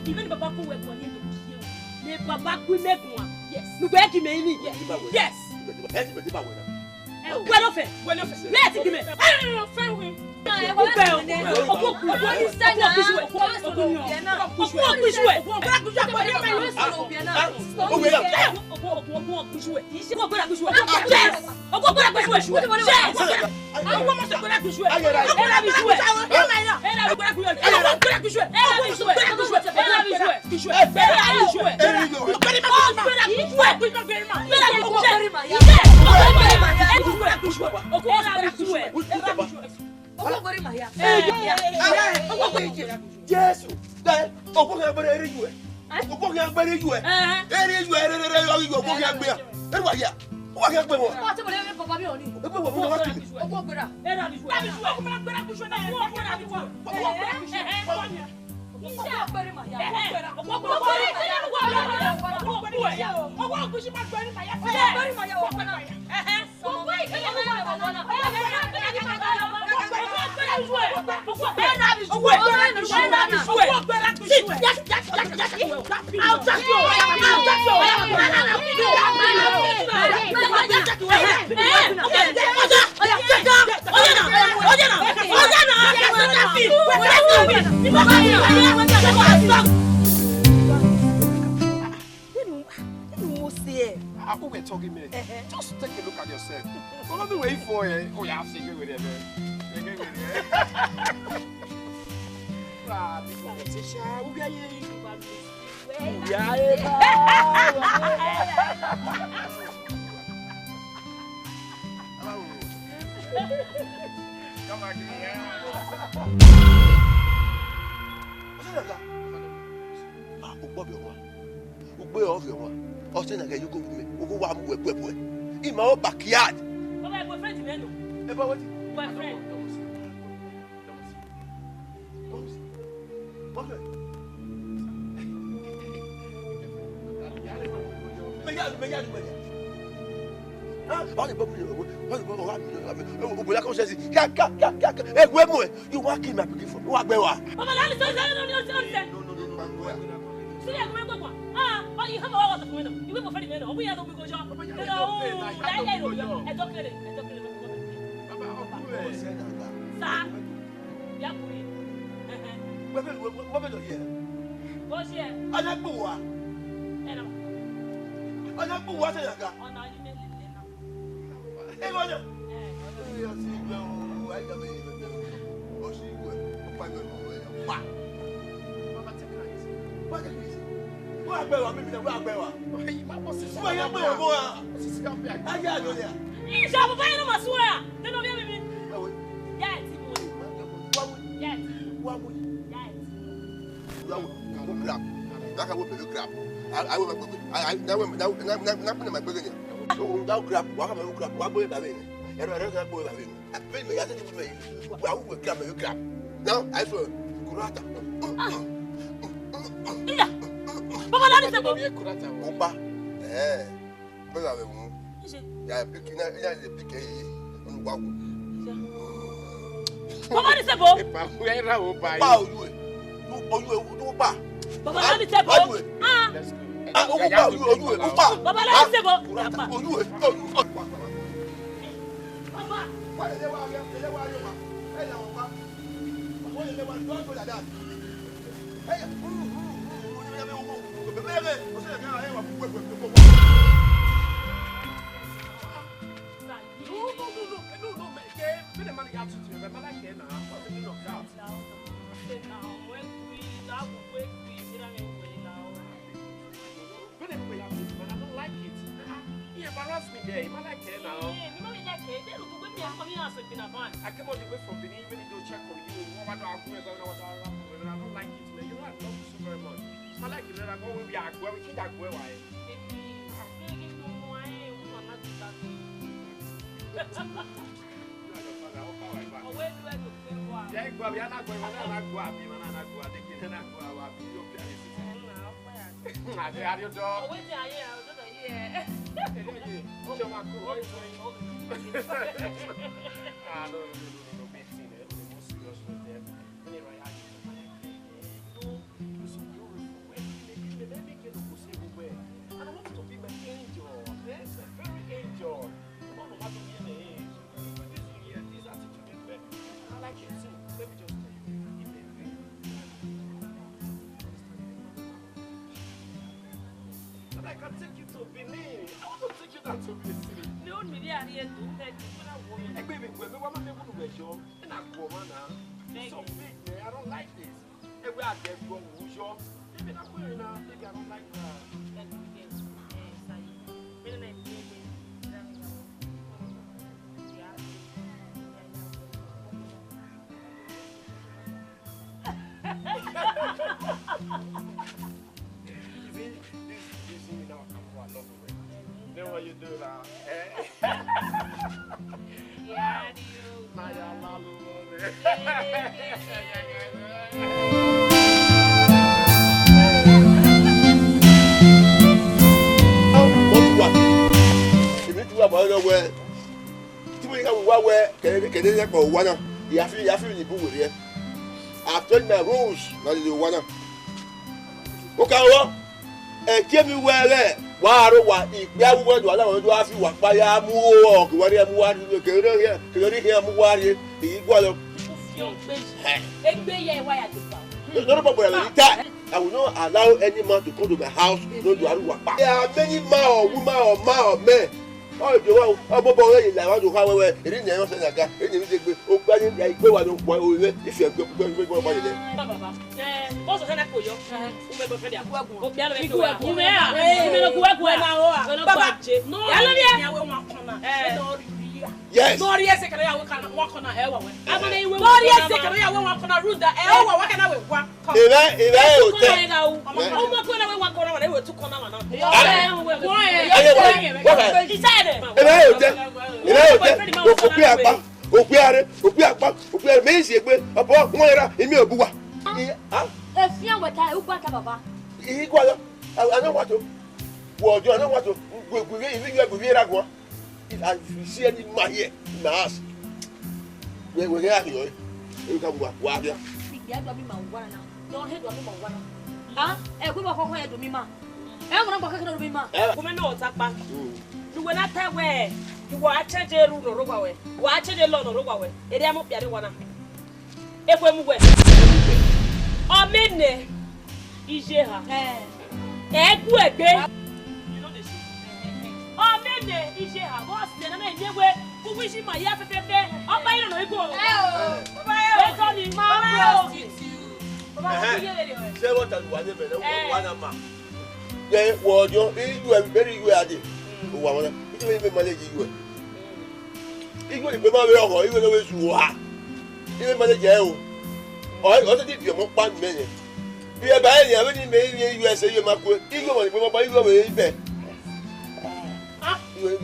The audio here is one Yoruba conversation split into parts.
Even Papa who were born into the Papa who make one. Yes. Look where he made me. Yes. Well off it. Let's give me. I don't know, friend win. Jesus, that Obehue very you. Obehue very you. There is where you go here. There was here. What can we want? What Papa be on you? We're talking minute. Just take a look at yourself. Don't be waiting for it. Oh, yeah, I'll see you with it, man. Come back here. Oh, say you go with me. We go in my own backyard. Oh, my boyfriend, you know. About what? Boyfriend. You want to kill my people from what? Oh, you have a lot of women. You will find it. We have a good job. Now I feel kurata. Papa, that is a kurata. Opa. Pega we mu. Ya pikina ya le pike yi. Onu wa wo. Papa, that is a bo. Papa, we ra wo pa yi. Pa oju e. Oju pa. Papa, that is a bo. Let's go. Oju pa. Papa, that is a bo. Oju e. Papa, why dey wa ya? Dey wa yo ma. Hey, na wa. Why dey wa do like that? Hey. I came all the way from Benin, even though check on you, I don't like it, man. You know, I love you so very much. I like it, I go with you, we can't go away. can take you to Benin. I want to take you down to Benin City. No, me are here to take you to that woman. Hey, baby, when we want to make one of your and I go on now. So big, man. I don't like this. Hey, we are there going to show. Maybe not going now. Maybe I don't like that. Then what you do now? Yeah, you. Now you're not alone. What? If you do about the way, you will wear Canadian for one. You have to be here. I've told my rules, not the one. Okay, give me where. Why if you want to allow to ask you what by a move, what you want to get here, hear Muari, the equal of I will not allow any man to come to my house. No, there are many man or woman or man or man. Oh, if you want, I want to have it in the house and I got any opening like go on if you are going to go by them. Also, can I put you? Yes. No, yes, I can walk on a hell. No, yes, I can walk on a route that what can I walk? If I see any man here in my house, we're here. You can walk here. Don't hit one. Ah, and we were going to me, ma. I want to go to me, ma. Woman, no, Tapa. You will not tell where you watch a jail or Rogaway. Watch a lot of Rogaway. It am up the other one. If we move west. Oh, midday. Is here. Eh, good day. Oh, midday. Is here. What's the name? You were who wishing my yappy. Oh, I don't know. Say what I want. Yeah, well, you are very good. You even manage you. Even if you are even though you are, even manage you. I also did your one minute. We are buying everything made in USA. You must go. You go and buy your way in bed. You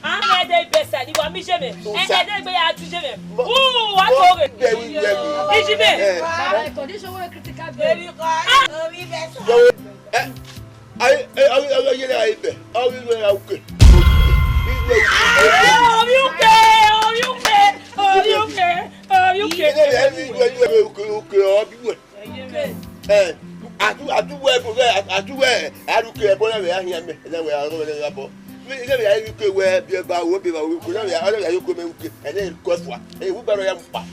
I'm a best. You want me, Jimmy? And then we are to Jimmy. Oh, what? Condition were critical. Very I do well for that. I do well. I don't care about it. I hear me. And then we are going to go. We where be about what people will come and then cost what? Hey, we better have fun.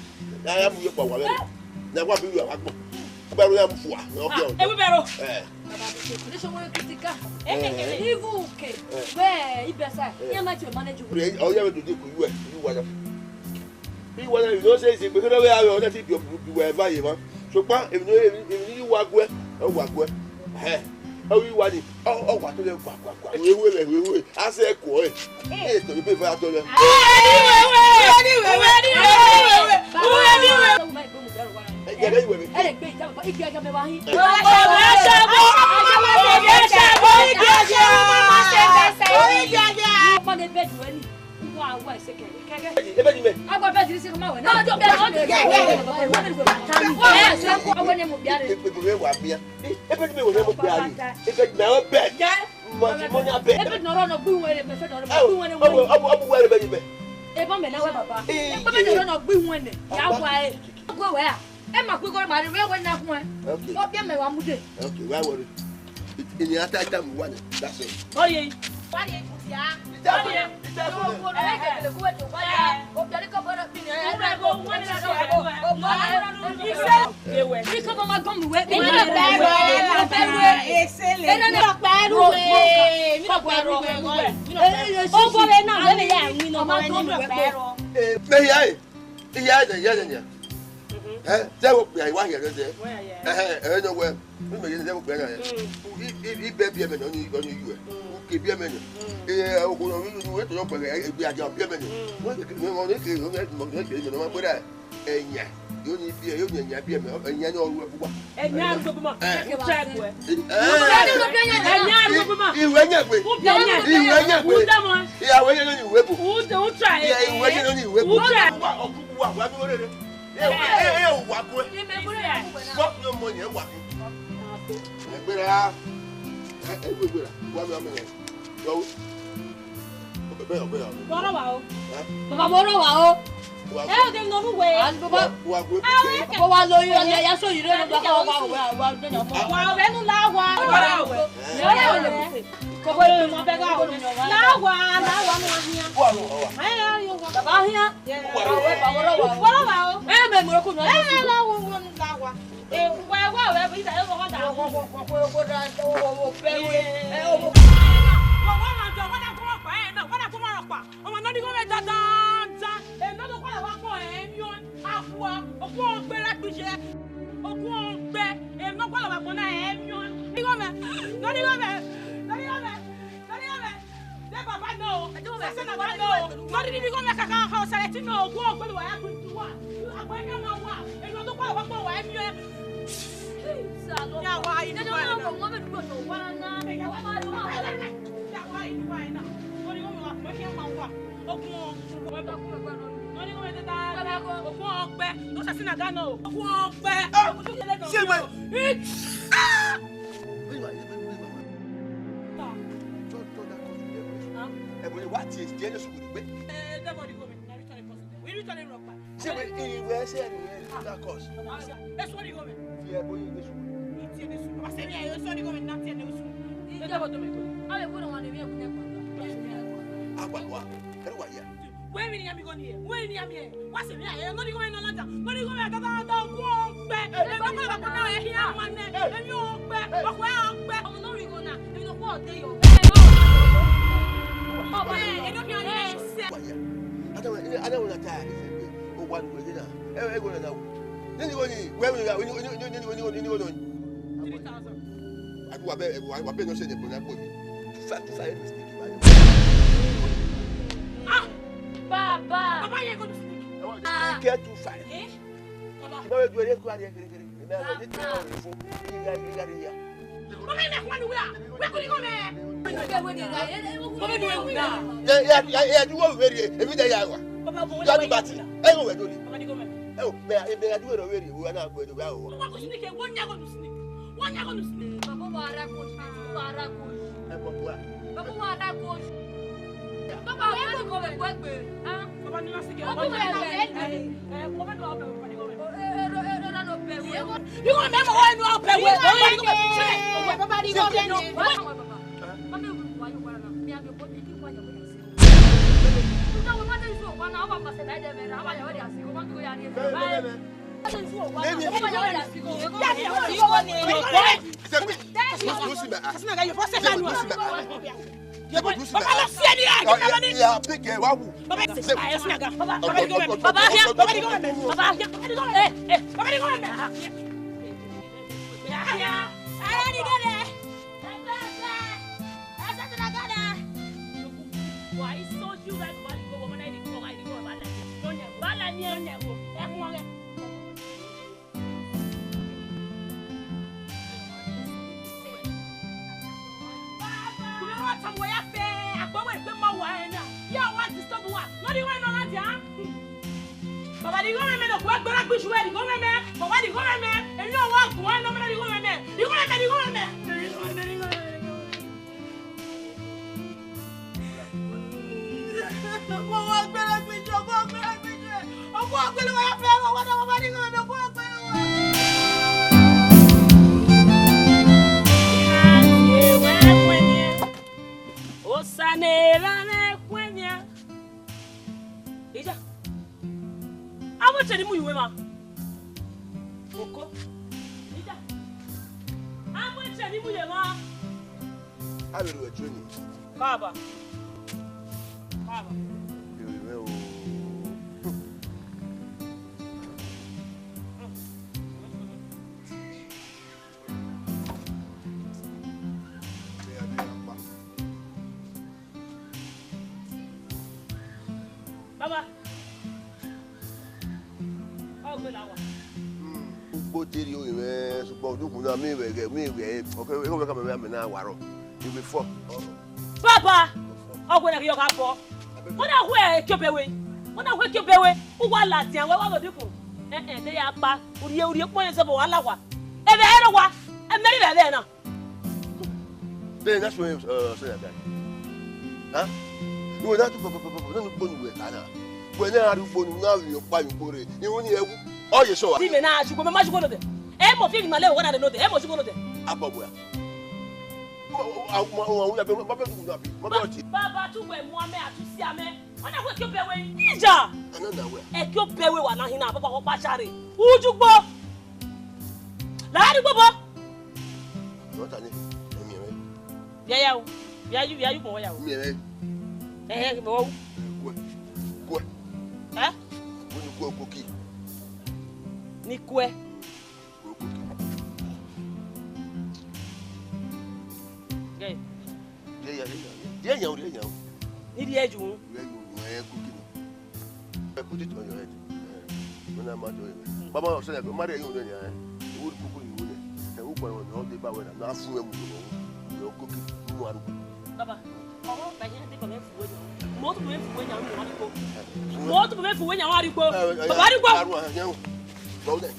I am your power. Now, what do you have? Better have fun. Okay, better. This one critical. Okay. Where you better. You might manage to all you have to do for you. You want he wanted to say, because we are on the tip of wherever you want. So, if you walk well, walk well. Oh, you want it? Oh, what to them? We will. I say, boy, it's to be for us. You need beer, you need beer, and you know what? And now, Well, they no way. What is dangerous with it? We return it rock. See, we say that course. That's what you go with. Yeah, boy, this one. It's in this one. I said, yeah, you're sorry going not in this one. I don't want to be a good one. Where are you going here? Where are you here? What's it? I'm not going on. Not going to walk back. I'm not going to hear one name. And you walk back. But where I'm back, I'm not going to. You know what? They are. I don't want to die. One way dinner. Every one now. Then you go where we are. When you 3,000. I bet no say the brother boy. Fact mistake. Baba, you going to sneak? Get too far. Tomorrow do it. Where could you go there? Yeah, you won't ready every day. Oh, if they are doing already, we are not going to go. One year going to sneak. Ani mu ye ma. I will do a training. Baba. Baba. You will. Baba. Oh, good hour. Tell you, man, suppose you could not me, okay, we come now, Waro. You before. Papa! Oh, when I hear your papa. When I wear Kyopewe, when I wear Kyopewe, who want Latin, what will you? And they are back, who you point of Alawa. And the Erawa, and Mary Valena. Then that's when you say that. Huh? You were not to put with Anna. When I do for now, you're buying for it. You only have. Oh, you saw it. You go much one of them. Emo feeling my level, what I know the Emo one of them. Ababwa. Baba, to where one man to see a man. When I wake up away, Ninja. Another way. A cube away one in our Papa Bashari. Who you go? Lady Baba. Not any. Yeah, you boy. Eh, go. Go. Eh? When you go cookie. Nikwe. Okay. Yeah. Need the edge. Put it on your head. When I'm out of Baba said, Maria, you would cook you and who will not be bound and not swim your cookie. Baba, more to win when you want to go. More to win when you want to go. Go then.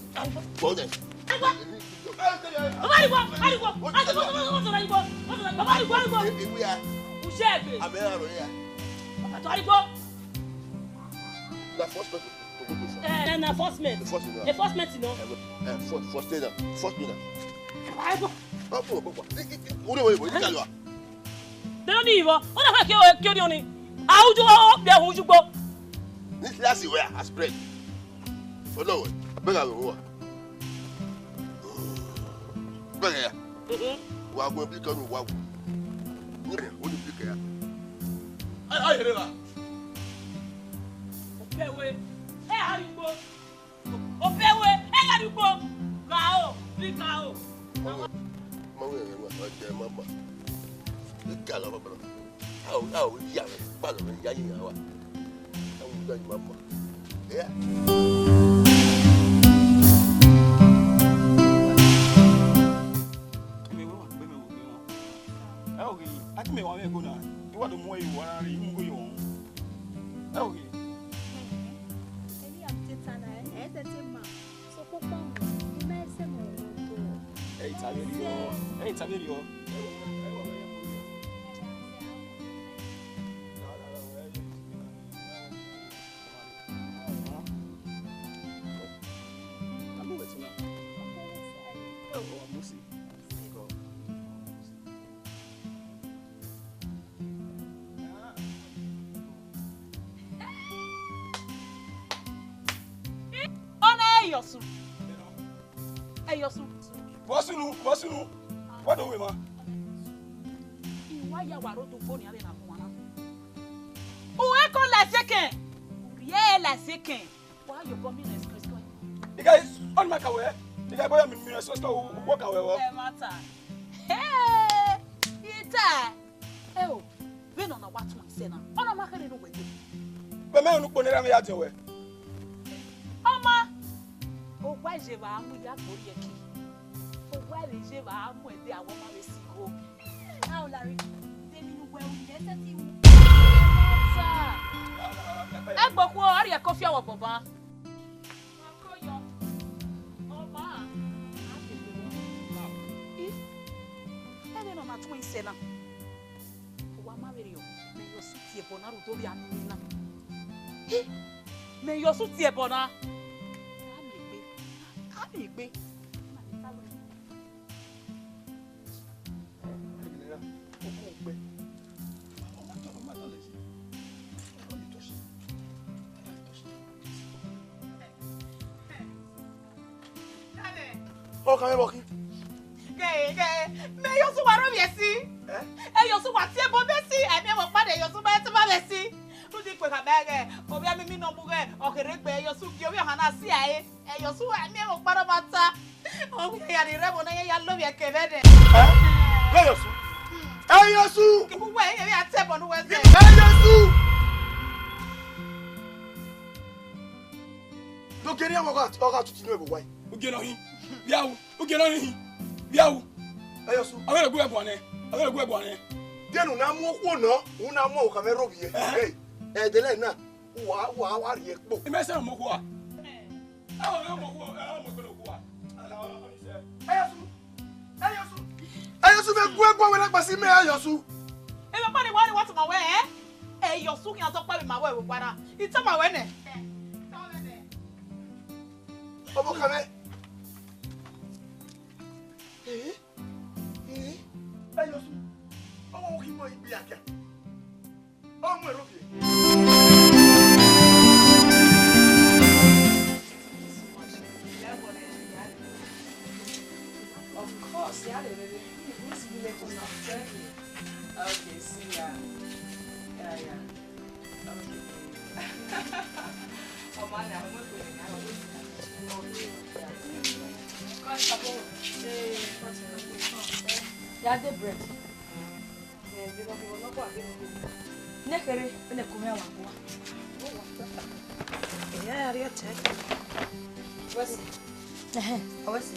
Wa go bi kan wa. Ni o ni bi ka. Ai reba. Opewe. Ariwo. Opewe. Ariwo. Gao. Bigao. Mo we wa je mama. Ika lo baba. Au ya. Ba lo ya yin ya wa. Au ga mama. Yeah. I think I want to go now. You want to more you want to go on. Okay. Wasunu. What do we want? Why you are to go near the Amwana? Oh, I call la second. Yeah, la second. Why you coming as Christmas? You guys on my way. You guys buy me Minnesota walk away. Hey, it's oh, when on a watchman center. On a market in the way. But man, look on the other way. Oma. Oh, why je vais à Mouya pour y aller? Oh, why je vais à Mouya à Wama Messigo? Now, Larry, they mean well, necessity. I bought what are coffee or Boba? Oma, I don't know my twin center. Wama Mario, may your suit here, Bonaro, Dobia. May your suit here, Bona. Igbe oh, come here, walking. Me yo so waro biesi. E yo so wati e bo besi, e me wo pade yo so ba te ba besi. Lu di pe ka bege, obi ami mi no buge, o kere pe yo so gi obi hana si aye. E yo so e me wo paro bata. O ya ri rebo na ya lo bi e ke bede. Hey Yosu. Hey Yosu. Ki bu we e ya te bo no we se. Hey Yosu. Do kere oga tuti no ebo wai. Uge no hin. Biawo. Uge no hin. Biawo. Hey Yosu. Awere gu ebone. Awere gu ebone. Denu na mu okwo no, una mu o ka me robi e. Hey. De le na. Wa ri epo. E me se mo ko a. Awo mo ko, mo ko a. Hey Yosu. Hey Yosu. Hey Yosu me gu egbo we na pasi me Hey Yosu. E me pade wa what ma we eh? E yo so ki an to pa me ma we gbara. Ita ma we ne. Obo kame. Hey Yosu. Owo ki mo ibi aka. O mo robi. Of course, yeah, baby. Who's the little now? Okay, see ya. Yeah. Okay. Oh man, I'm not going to. Yeah, the bread. Nekere, ene kumea wakwa. Yeah, ria check. What's What's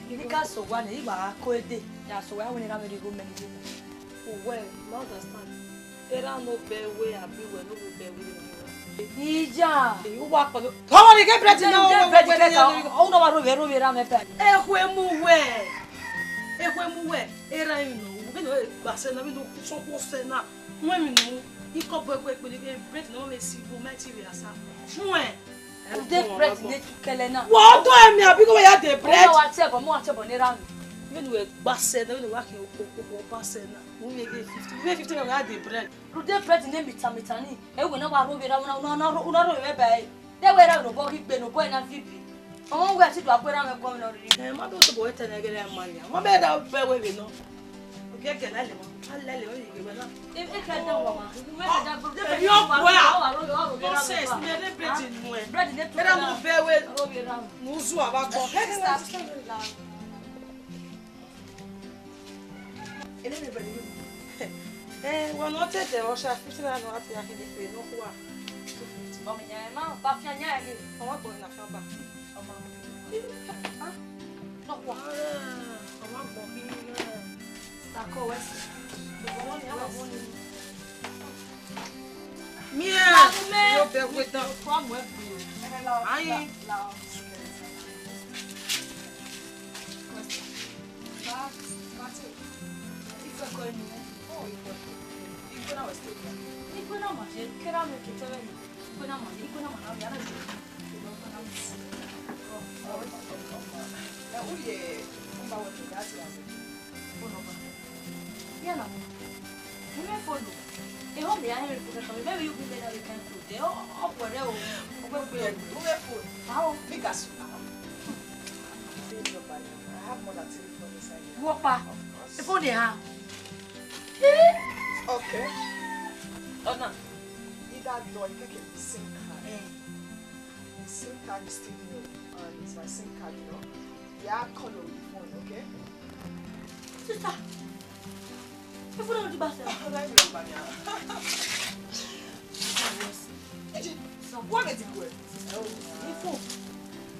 Nika so one iba koede. Ya so why when na me go many people. Oh well, not understand. Era no be way abi we no be way. Ija. You walk for. Come on, get bread now. Oh no, ro ra me pe. Ehwemu we. Era you know. We no gbase na we no so ko se na. When we know, he come back the bread no me see go material sa. Fun e. The bread ne kele na. What do I mean? Abi go ya the bread. Mo wa tebo ni ra mi. When we gbase na we no work o gbase na. Mo me get 50. We 50 we had the bread. The bread ne mitani. E we no wa ro be ra una ro we be. They we ra no bo ki gbe no boy na VP. Omo we ti do apera me ko no ri. Ma do to bo ete na gele mania. Mo be da be we no. Okay, can I live? I'll let you go. If I can't do one, you are well. Says, bread in the bread, I'm very well. Musu about we're not at the Russia 50 and what you are in the no who are. Mamma, Bafia, I want to go back. Not one. I want to be. Mia, eu pego então. Como é? Aí. Yeah, no. You may follow. I hope they are here because maybe you can get a weekend food. They are up for them. How? Because I have more than 3 for this idea. What? If only have. Okay. Oh no. Either door, you can the SIM card. The SIM card is still new. It's my SIM card, you know. Yeah, call on the phone, okay? Sister. If we don't do that, what is it worth?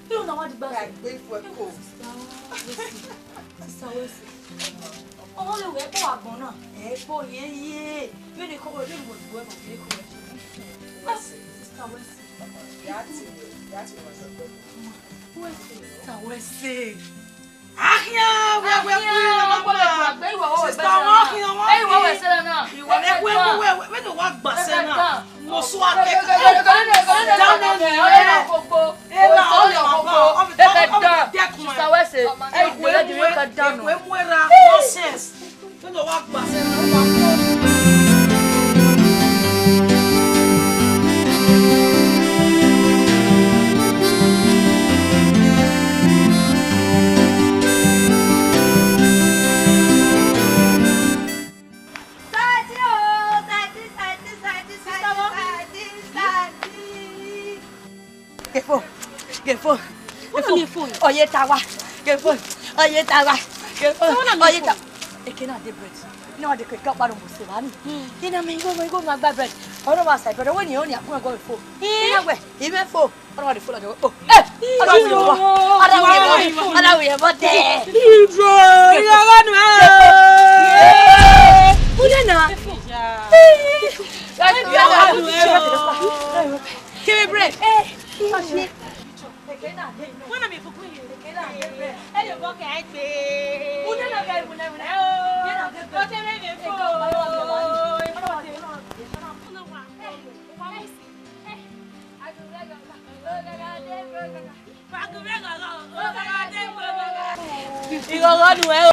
You don't know what the bag is for. Sister, all the way for Abona. For ye. When you cover them with work of the Sister, that's what Sister, Ahia, we sister walking on. Hey, what was it now? You were the walk basena. Mosua down there. phone. Phone. Oh, yeah, Tawa. Get phone. Oh, yeah, Tawa. Get phone. Oh, yeah, Tawa. It cannot be bread. No, the quick up bottom was the one. You know, me go, my bad bread. All of us, but when you only are going to go for. Yeah, even for. I don't want to follow the. Oh, I don't know about that. You draw. Give me bread. When I'm for you, and you walk at me. You go run well.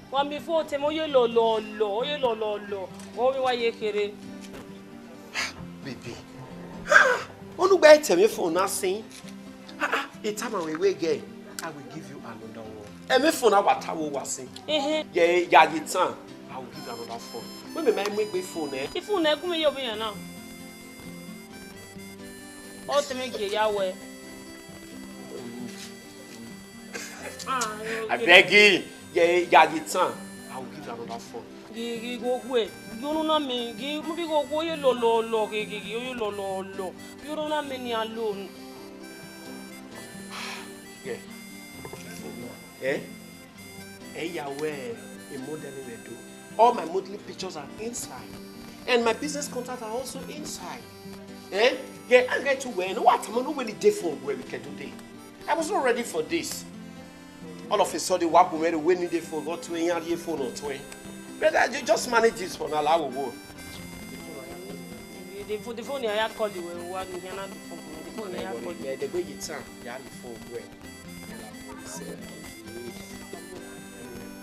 One before Temo, you lo. Oh, why you kidding? Baby. Oh, no, better me for nothing. It's time we again. I will give you another one. And me phone our tower was saying. Yeah, it's time. I will give you another phone. When me make my phone, eh? If you never me over here now. Oh, to make you Yahweh. I beg you. Yeah, it's time. I will give you another phone. You go away. You don't know me. You go away. You lo. You don't know me alone. Yeah. Eh? Hey, Yahweh, a modeling we do. All my modeling pictures are inside. And my business contacts are also inside. Eh? Yeah, I'm going to wear. What? I'm not really different where we can do this. I was not ready for this. All of a sudden, what we were winning the phone, got to a phone or two. But you just manage this for now. I will go. The phone I called you when one the phone I called you. The way you turn, you have the phone where.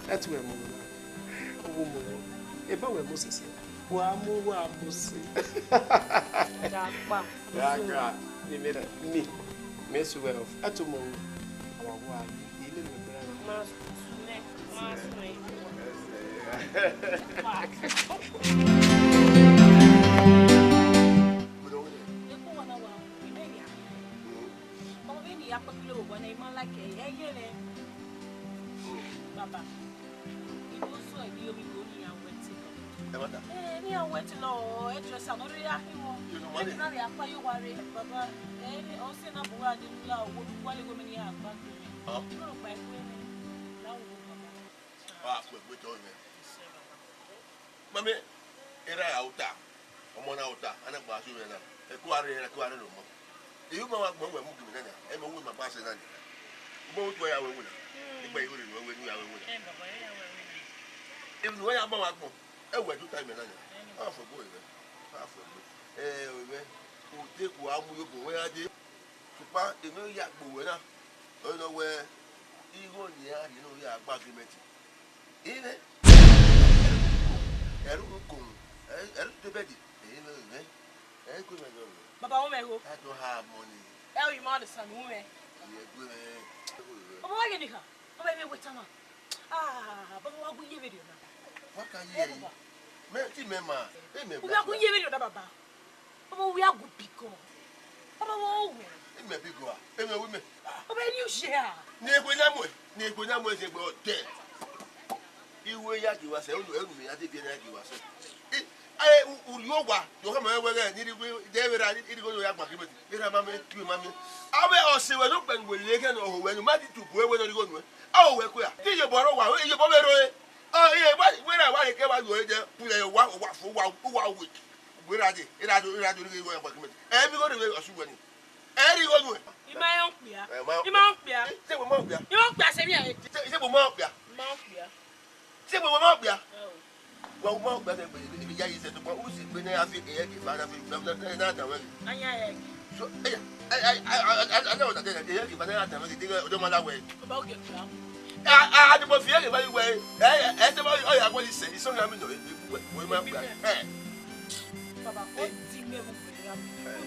That's where if I were Moses, me, Miss Well, at tomorrow. Mami, era auta. Omona auta, ana kwa suwe na. Ekuare no mo. You go work when we move na. E mo we ma pass na. Mo to ya we we. Igba iwo ni we ni ya we we. If we ya ba wa gbon, e we do time na. Ah for boy. take one move where I did. To part the new yak buena. I know where even here, you know, you are argument. In it, Papa, I don't have money. Tell you, mother, son, woman. But why did you come? But what will you do now? What can you do? Remember, we are going to give you the Baba. We are good people. Papa, it may be good. But you share. Never is about dead. You were Yaki was only I did Yaki was. I would you come over there, David, I didn't go to Yaki. You, mammy. I will also open with Legan or when you might to where you go. Oh, we're did you borrow one? You borrow it? Oh, yeah, when I want to come out with a one week. Where are they? It had to do argument. Everybody will assume any. Everyone. You may not be. You won't be. You won't be. You won't be. Say, we won't be. Well, won't be. If you said, who's it when I have it? So, I know that they don't matter way. I had to feel it very well. As about what you say, it's only I'm doing. We might be. Papa, what did you do?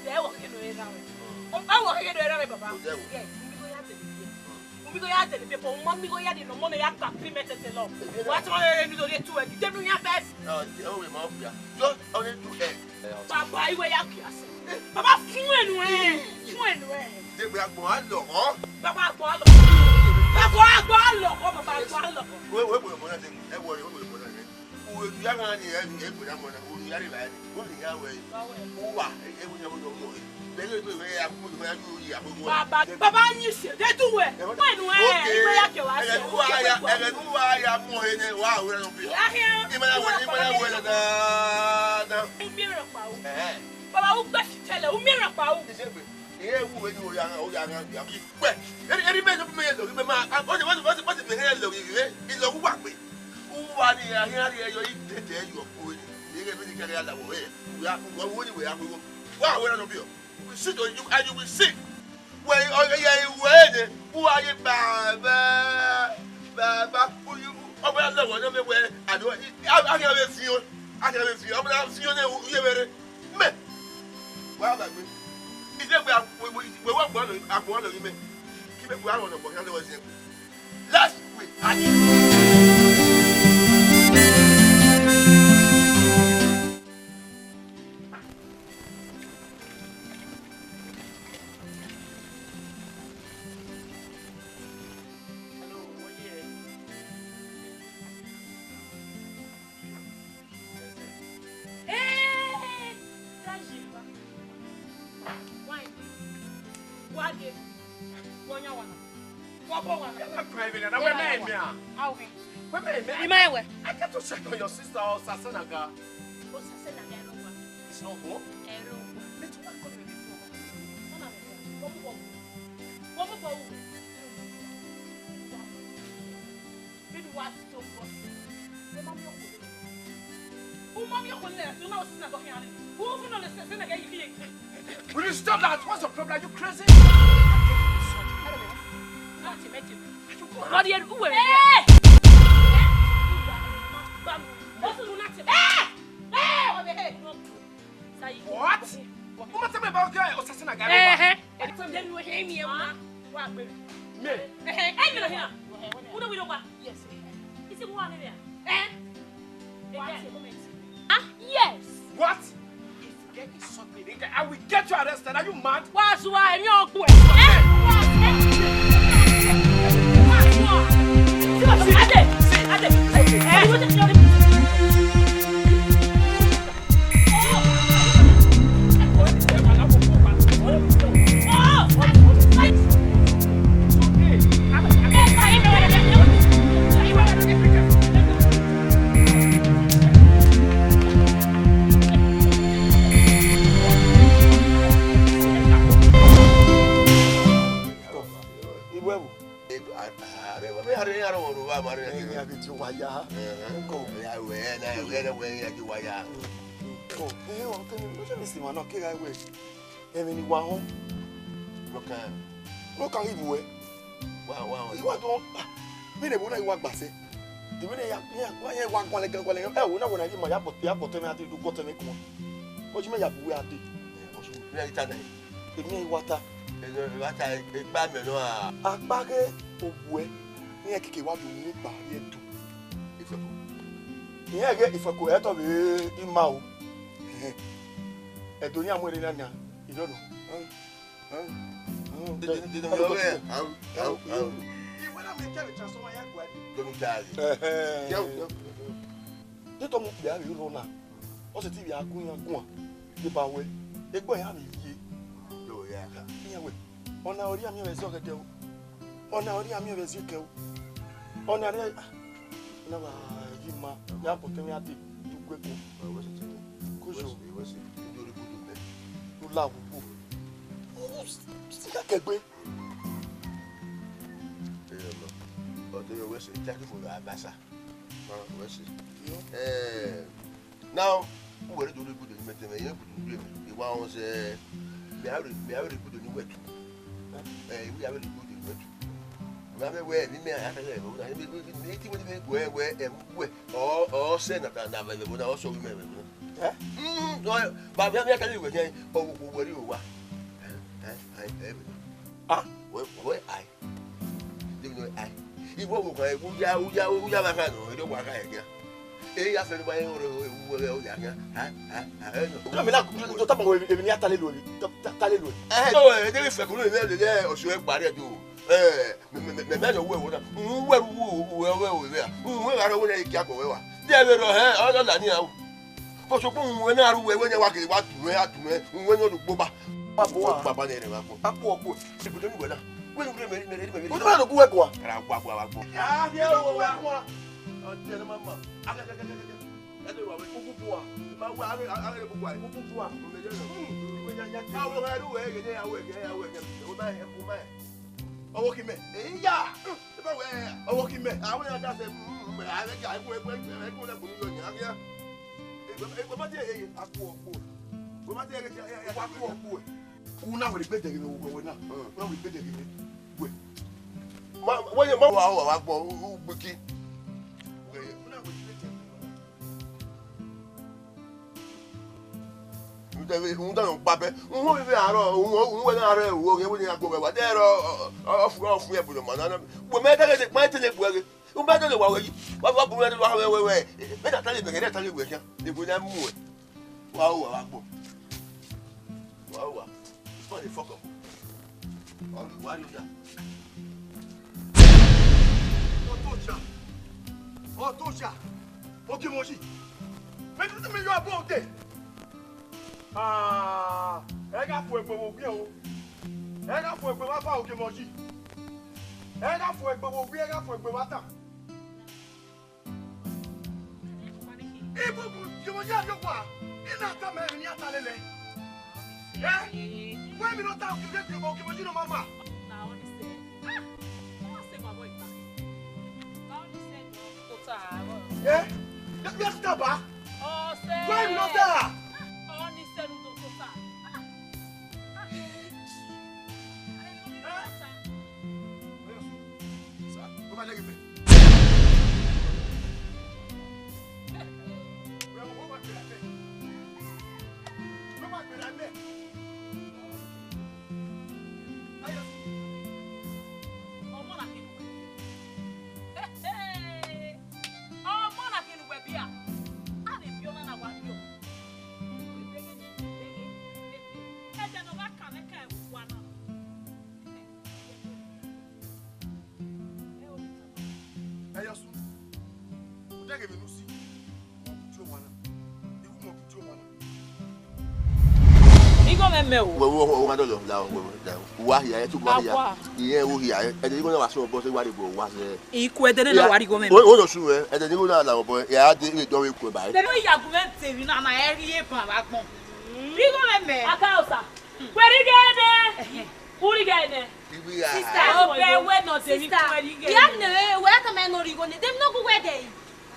I walk in the area, Papa. We go out the people, Mommy go out in the money after primitive law. What are you doing to it? They don't have that. No, we must be. Just only to end. Papa, I will ask you. Papa, when? They were going to huh? Papa, Papa, you said they do it. Sit on you and you will sing. Well, who are you, Baba? Who you? Oh, well, no, where I don't. I have a few. I'm going to have you. Men. Well, that means we won't want to. I'm one of you. Keep it well on the book. Last week, I get to check on your sister or Sasenaga. It's not home. Will you stop that? What's the problem? Are you crazy? What? What am I about guy or Sasenaga? Yes. What? If you get something, I will get you arrested. Are you mad? What's why you're good? me see man, okay, I wait. Even you want home? No can even wait. Wow. You want to? Me ne bona you want base. The minute you want one like eh, when I give my airport me ati do got me ko. What you mean you we ati? Oso, me ita na. The me water. Water e gba me no a. Agbage Obehue. Ni e kike wa do ni gba ye do. Ifeko. Ni e ge ifeko e to be ima o. E do ni amore na na. You don't know. Nítorí mo pè á rí lọ́nà ó sì ti rí agúnyán gún à nípa wẹ́ ẹgbọ́n ìyá mi yé ìyàwó ọ̀nà orí àmì ẹ̀rẹ̀ sí ọ̀gẹ̀dẹ̀ o ọ̀nà orí àmì ẹ̀rẹ̀ sí kẹ́ o ọ̀nà rẹ̀ náà wà yí ma yà bọ̀ tẹ́lẹ̀ àti dúgbò ẹ̀kọ́ kóso ló láwùgbò sí kẹ́kẹ́gbé. Now, where do we put the material? The ones we are really good in the wet. We are really good in wet. Remember where we may have or senator and available also remember. No, but we are telling you again, where you were. Where I didn't know I. He won't go, Uya Magano, you don't work again. Eh, I said, my own, I mean, to talk about if you are Talilu. No, there is a good day or so, but I do. The man who are away, Jago. There are other than you. For so when I when you walk, what we have to when you go back. Papa, When we made it, we don't know who are. When your mother was born, who became don't Papa, who are off the man. We met it, my telegram. Who better than what better tell you, tell you, they would have moved. Wow, what the fuck up? Why you that? Tosha, Okimoshi. Make it to me your boat. I got for a boat. I got for a boat. Okimoshi. I got for a boat. I got for a boat. Why me not talk to you about Okimoshi, Mama? Yeah? Yes, Taba. Oh, say. Why not that? Oh, ni se no to sa. Sir, come on, give me.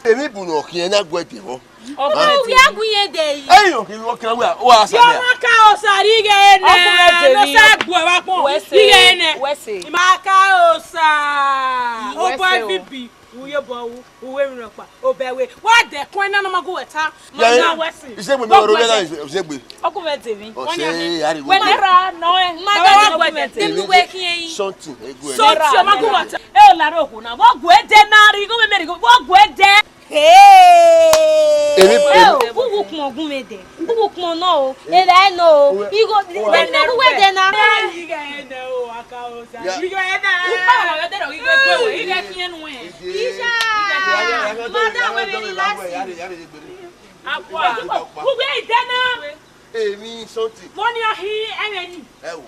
Èmi bu no kien na gwe de ho. O fi agunye de yi. Eyo ki wo kan wa o asa Yo maka o sari ge ne. No sa gwe wa pon. Ige ne. Maka o sa. O boy bibi. Uye bo uwe mi ropa. Obewe. Wa de kon na no mago weta. Ma na wesi. Ise gbe mi ro le na ise gbe. Okumete mi. O se ari go. Wenera no e. Ma gwe de mi we kin yi. Something e go. So ti o mago weta. E o la ro ku na. Wo gwe de na ri go me me go. Wo gwe de. Èmi bubu kun ogun me de. Bubu kun no o. E la no o. Igo we de na. Iga ene o aka o sa. Iga ene. Pa wa de ro igo gwe. Iga kin enu e. Isha. Mada we be relax. Akwa. Bubu e de na. Èmi something. Money ahi eneni. E wo.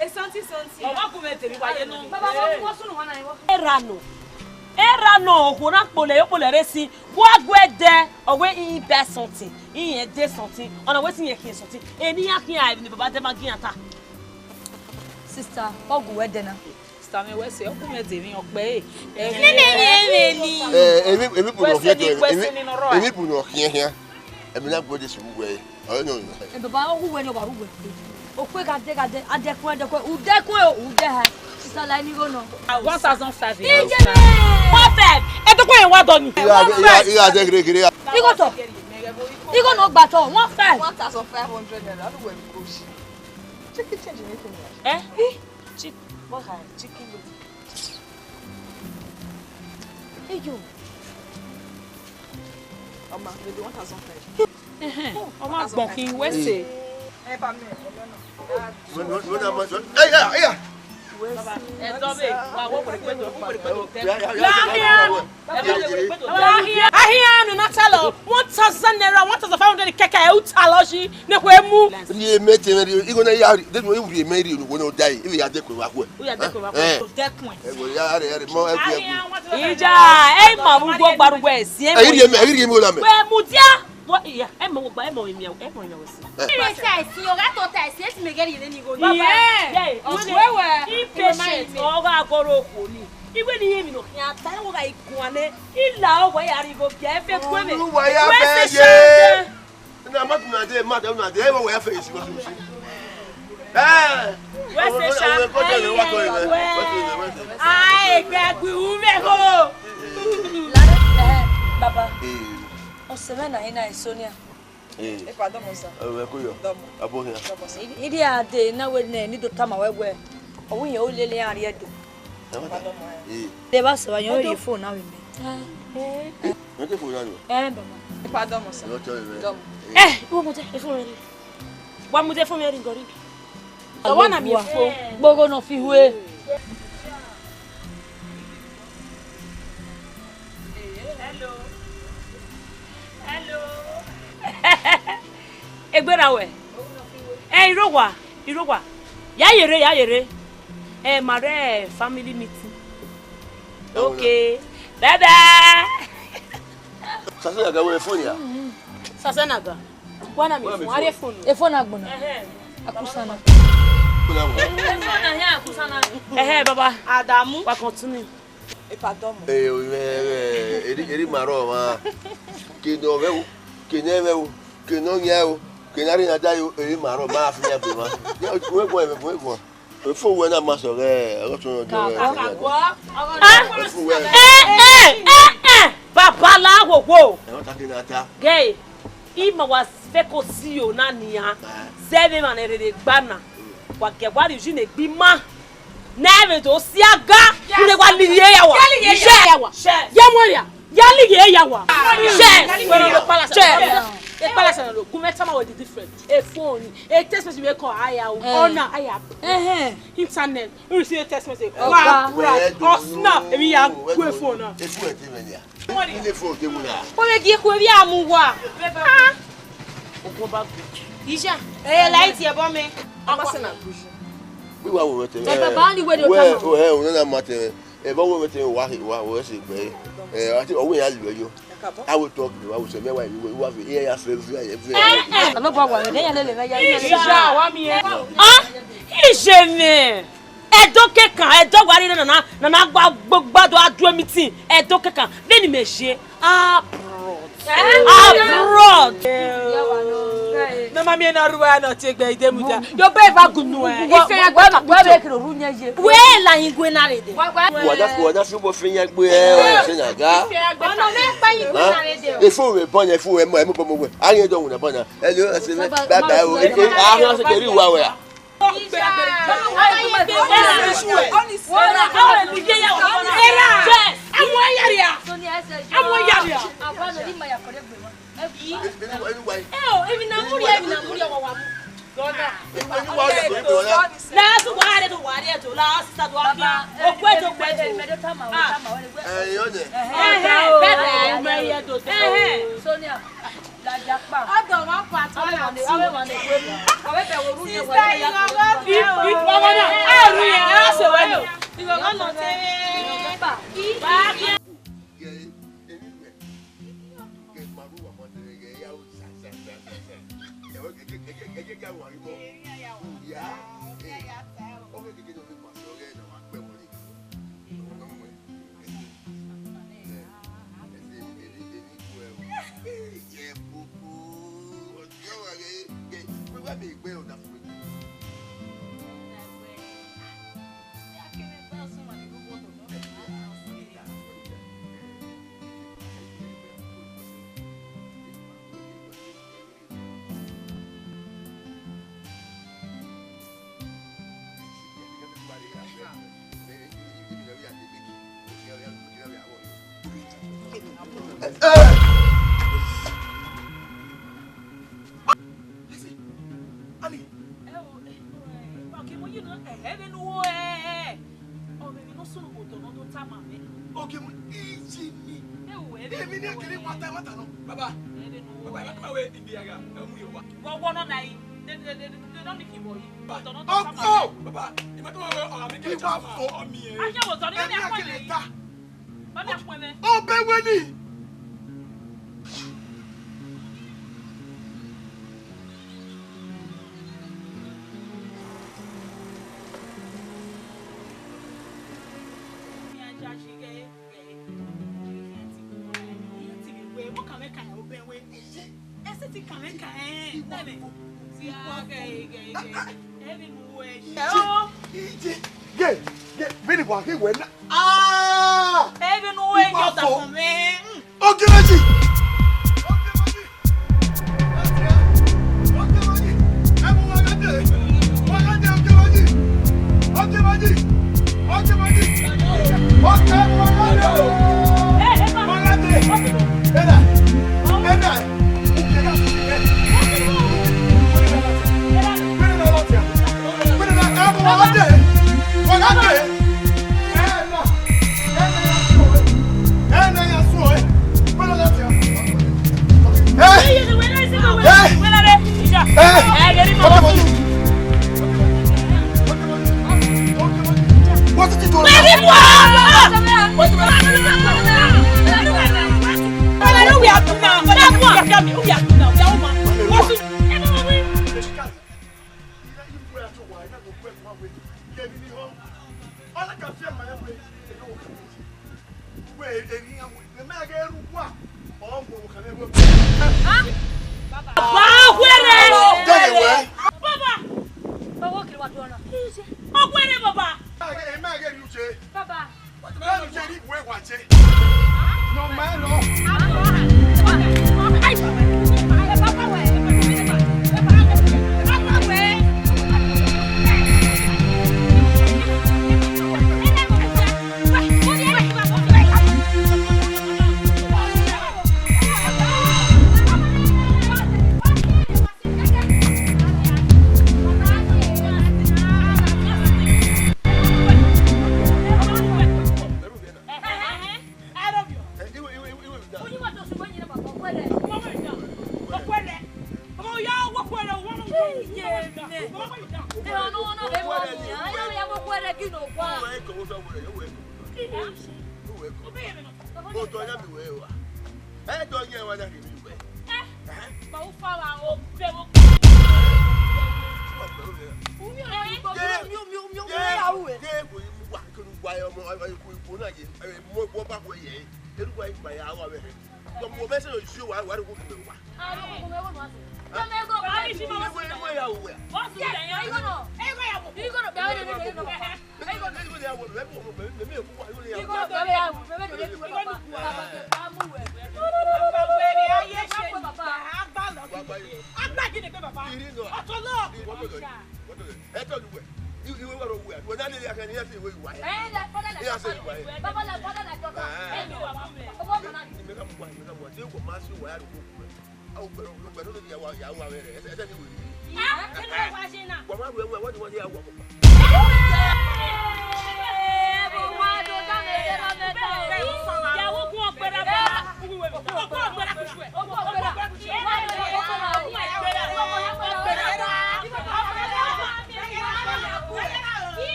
E something. O wa ku me te mi wa ye no. Baba wo sunu wana iwo. Era no hona pole resi wo agwede owe in be something in de something ona wetin ye kin something eni akin ai ni baba de magi ata Sister ogu wede na. sister me we se okume de mi ope Ni. Èmi bu no kien. Èmi bu no kien hia. Èmi na gwe de su gwe. O no. E baba ogu we no ba ogu. Okwe ga de adekun ude ha. Sister la ni go no. 1005 Perfect. e to ko en wa do ni Iga de gre. Igo to. Igo no gba to 15. 1,500 naira. I don't go go she. Chicken change anything. Chicken Eyo. Oma, maybe 1,500. o ma gbon kin we se Pa me. Hey. e do be wa wo pore pe ahia no na talo 1000 naira 1500 keke e utalo shi ne ko emu Rie mete me igo na ya de no ewuri me ri no wo no dai e ya de ko wa ko. o ya de ko wa ko dekun E go ya re mo e ku. ija e ma mu go gbaru we si e Rie me o la me. we mu dia wo ya e mo gba e mo mi si Ile sai si o ga to tai si esi me geri ile ni go. yeah we patient o ga goro ko ni iwe ni yemi no ya ta wo ga ikuane ila o wa ya ri go bia e fe ku me Wa ya fe ye. Na ma tuna de ma de e wa ya fe isi go su. we se sha ai gbagbe u me go Baba. O se me na ina Sonia. Pardon, sir. Ko yo. Abo hia. Idi ade na we na ni do tama we. O wu ye o lele ari edo. De ba se wa yo ri phone na we me. No te fo ya no. Baba. Pardon, sir. No te Wo mo te e phone ri. wa mu de fo me ri ngori so wa na mi fo Gbogo no fi hue. hello egbera we irowa ya yere mare family meeting okay bye bye Sasa ga we phone ya. sasa naga wana mi fo are phone E phone agbona. Akusana. na ya akusana baba Adamu wa continue Pardon. Eri maro ma. Ke do ve o, ke ne ve o, ke no nya o, ke na ri na da yo eri maro ma fi ya be ma. Ya we go. E fo we na ma so re, o tun yo. Baba la gogo E won ta ke na ta. gay ima was feko si o na nia zebe manere gbana wa ke wa ri jine gbima neve to siaga kule kwa liye yawa yali ye yawa e palace na lo gumeta ma we different e phone e text message we call aya ona aya internet you see text message wa snap e mi ya ku phone na E fu e ti me ya. Ile phone ke mu na. O me gi ku bi amu wa. o ba Isha. Light ye bo me. Amase na buju. We wa wo te. Baba ni we do We tama. o he o na ma te. E ba wo te wa se gbe. Ati o we ya lu yo. I will talk to you. I will say, "Why you have here? Alo gba wa de ya lele me ya. Isha wa mi e ije me Edo kekan, Edo wari na gbado adu meeting. Edo kekan. Then me she abroad. No mami na ruwa na take be ide muja. Yo be va gunu ife ya gba we be kiro runya je. We la yingwe na rede. Wa da fi bo fin ya gbe e se na ga. Ono me pa yingwe na rede. E fo we bon e fo we mo bo mo we. Ayen do wona bon na. E lo e se me ba ba o. E a se ke ri wa we.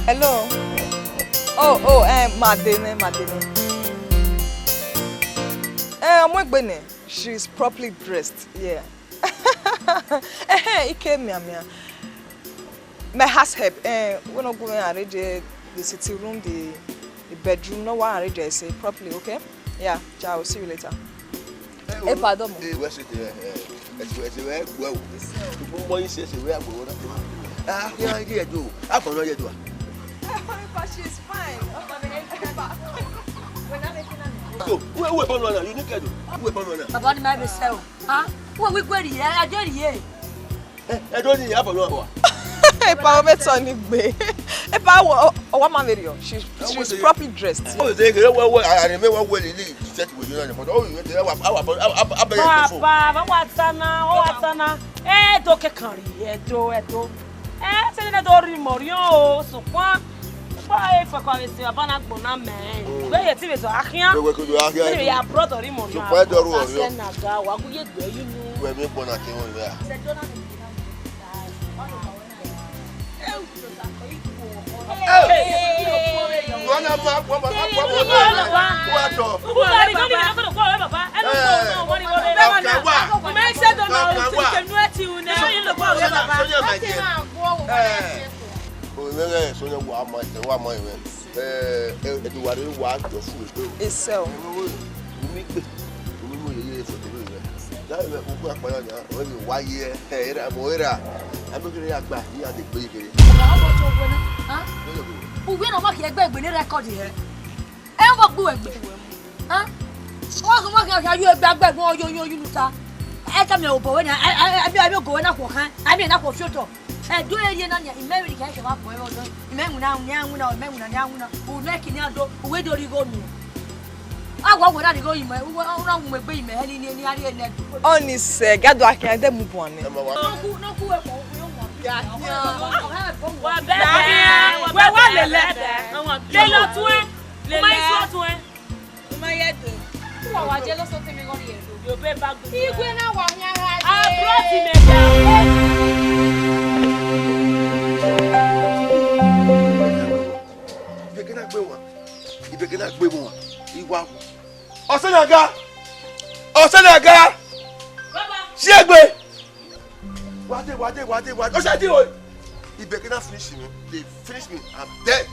Hello. Madene. I'm she's properly dressed. Yeah. He came here. My house help. We're not going to arrange the sitting room, the bedroom. No one arrange it. Say properly, okay? Yeah. Ciao. See you later. Pardon me. But she's fine. So, where banana? You need to do. Where banana? About my myself. Huh? What we go here? I don't hear. I don't need have banana. She's properly dressed. Oh, they go well. I remember when he set with you. Oh, Papa, what's Sana? Doke curry, Edo. Say that don't Morio, so what? Why for quality of banana man? Where you see to Akia? We are brought or Rimo. You quite the rule. What would you do? You know, we're making one there. We don't work here, we need record here. And what do we? Huh? What you a bag more you sir? I come over when I will go and up for I mean up for photo. And do it in America up for men now, who make in your where do you go? I want to go in my own with baby, any honest, get back and then move on. What? What's that doing? If they cannot finish me, they finish me. I'm dead.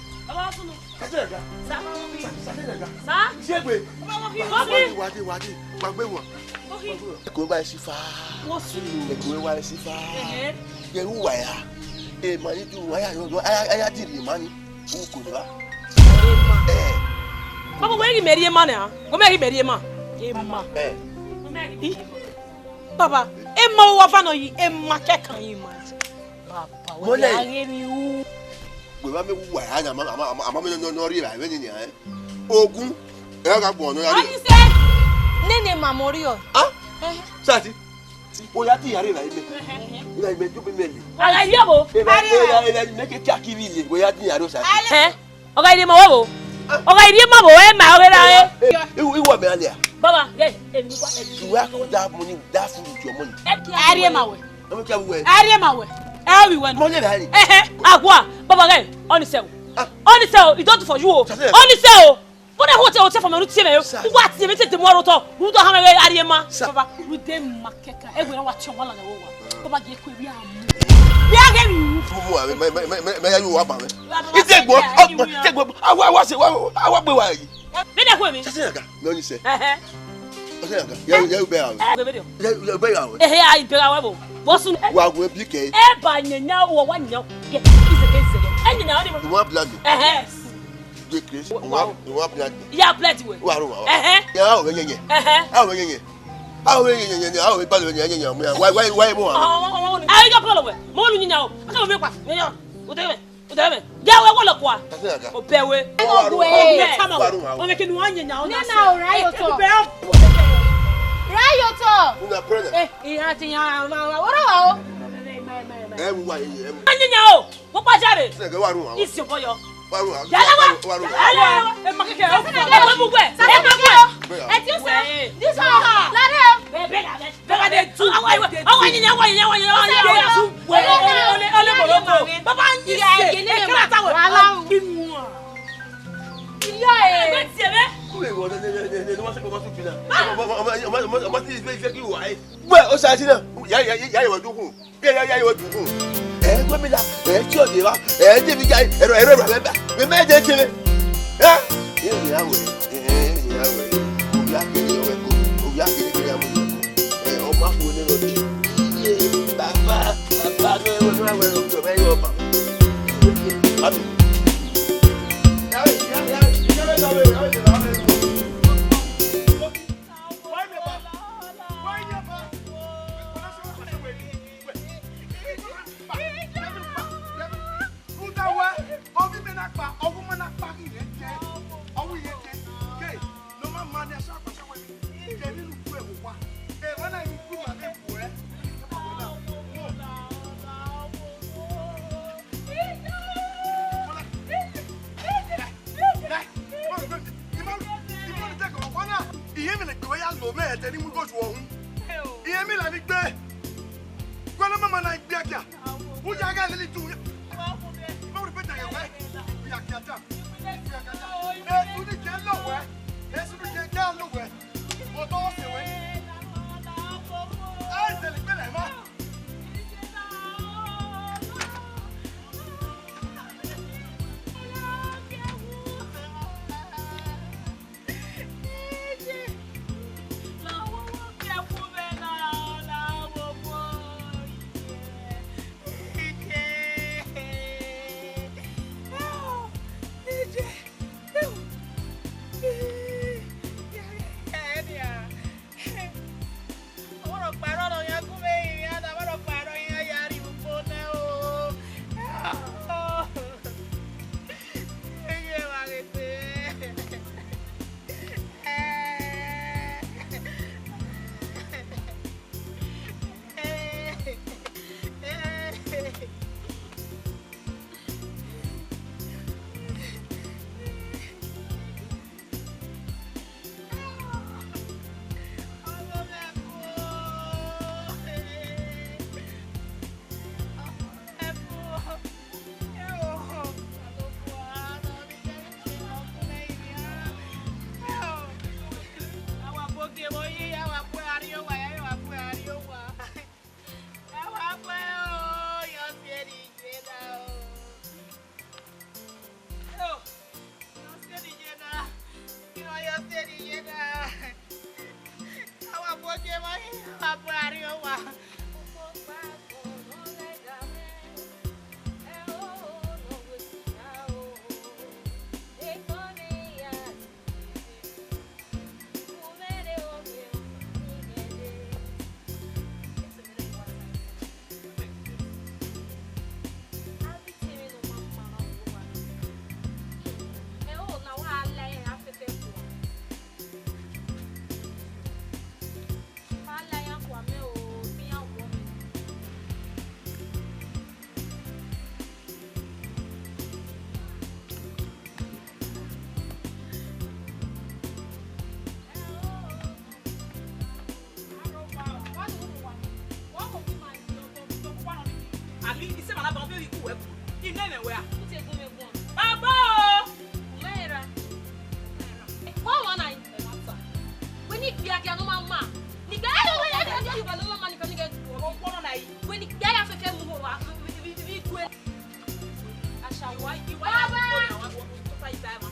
Papa, Emma wafano yi Emma kekan yi ma. Papa, we are you. We want me why I'm no ri ba we ni eh. Ogun e ga gbon no ya. What you say? Nene Mamorio. Ah? Sati. O ya ti yare ba ile. Ila ibe ju be meli. Ala ye bo. Ila make chaki bi ile. We ya ti yare o sati. Oga ide ma wo bo. Oga ide ma bo e ma o ra e. Iwo me ale. Baba, yes, you have that money, that food with your money. Area mawe. I'm going to Area mawe. Everyone. Money, Agua. Baba, on the cell. On the cell. It don't for you. On the cell. But I want to from a routine. What's the meeting tomorrow? Who don't have a Ariema? Papa, with them Makeka, everyone watch your one on the wall. Papa, get we are. We are getting may you walk on it? It's a book. I was it. I walk away. No, you say. You bear. I bear. What's what will be case? By now or 1 year. Is against and you know, you want blood. You want blood. Yeah, plenty. Why more? I got following. More you know. I don't know. Whatever. Yeah, I want to go. Obehue. Come on. I'm making 1 year now. Now, right? Rayoto. Una prenda. What was that? It's your boy. Well, Osasina, yeah, you do. Yeah, you do. Eh, what me that? Eh, sure, they are. Eh, the guy, we made it. Ah, yeah, biaga no mama. Ni ga ya you no mama ni kan get wo na yi. We ni ga ya fefe mu wa. We ku. Asha wa yi wa ya ko na wa ko fa isa ma.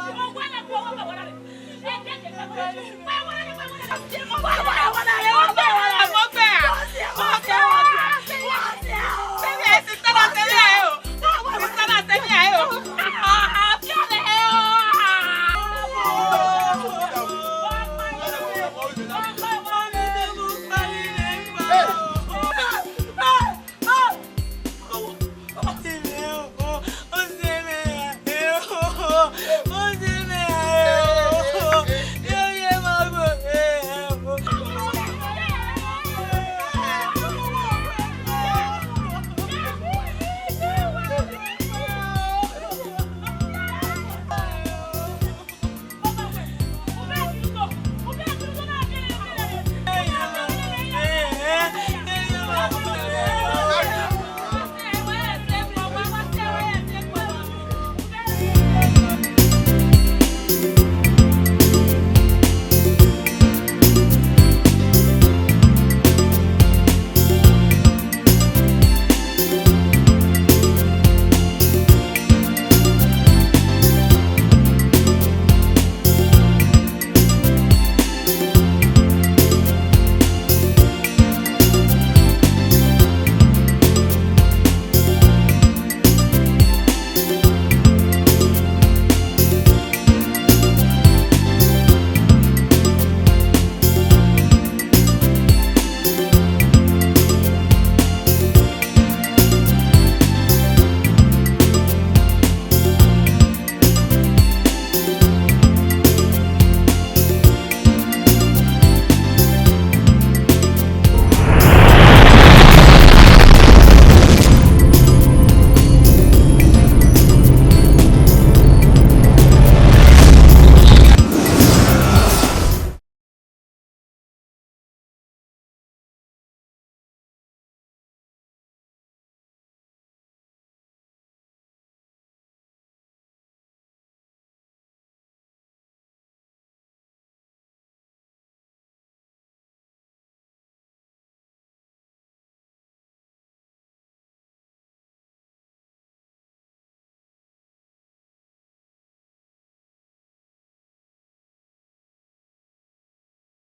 Oh,